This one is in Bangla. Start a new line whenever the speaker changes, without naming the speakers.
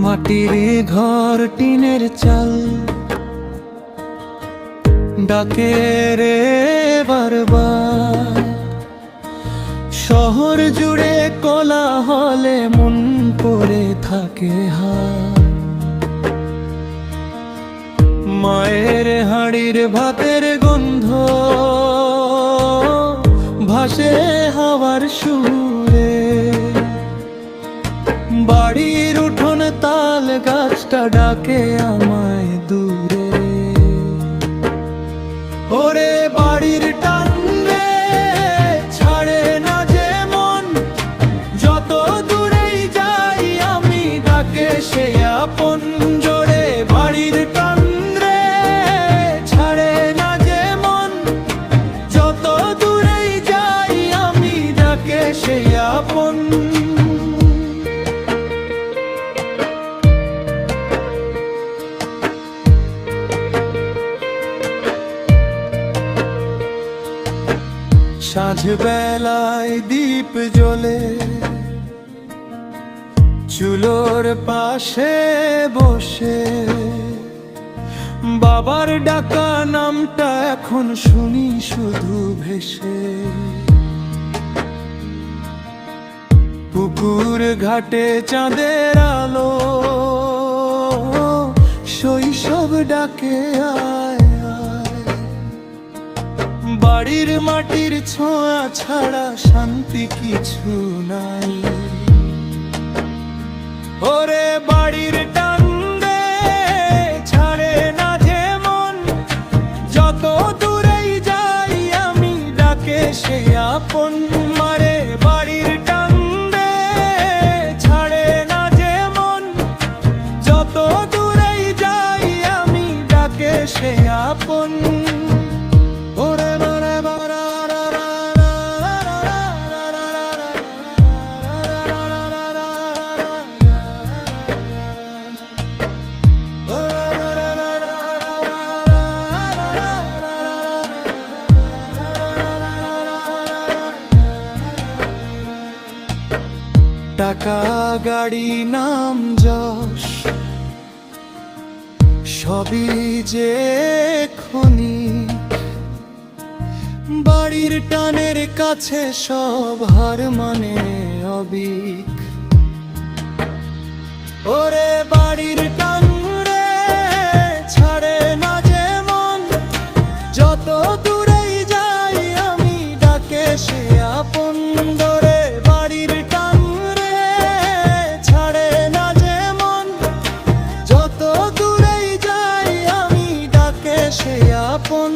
মাটির ঘর টিনের চাল ডাকে রে বারবার, শহর জুড়ে কোলাহলে মন পড়ে থাকে হার। মায়ের হাঁড়ির ভাতের গন্ধ ভাসে হাওয়ার সুরে, বাড়ির উঠোন তাল গাছটা ডাকে আমায় দূরে। ওরে বাড়ির টান রে ছাড়ে না যে মন, যত দূরেই যাই আমি ডাকে সে আপন। জোরে বাড়ির টান রে ছাড়ে না যে মন, যত দূরেই যাই আমি ডাকে সে আপন। সাঁঝ বেলায় দীপ জ্বলে চুলোর পাশে বসে, বাবার ডাকা নামটা এখন শুনি শুধু ভেসে। পুকুর ঘাটে চাঁদের আলো শৈশব ডাকে আয় আয়, বাড়ির মাটির ছোঁয়া ছাড়া শান্তি কিছু নাই। ওরে বাড়ির টান রে ছাড়ে না যে মন, যত দূরেই যাই আমি ডাকে সে আপন। মারে বাড়ির টান রে ছাড়ে না যে মন, যত দূরেই যাই আমি ডাকে সে আপন। টাকা গাড়ি নাম যশ সবই যে খনি, বাড়ির টানের কাছে সব হার মানে অবিক। ওরে বাড়ির টান রে ছাড়ে না যে মন, যত দূরেই যাই আমি ডাকে সে আপন। ধরে বাড়ির টান রে ছাড়ে না যে মন, যত দূরেই যাই আমি ডাকে সে আপন।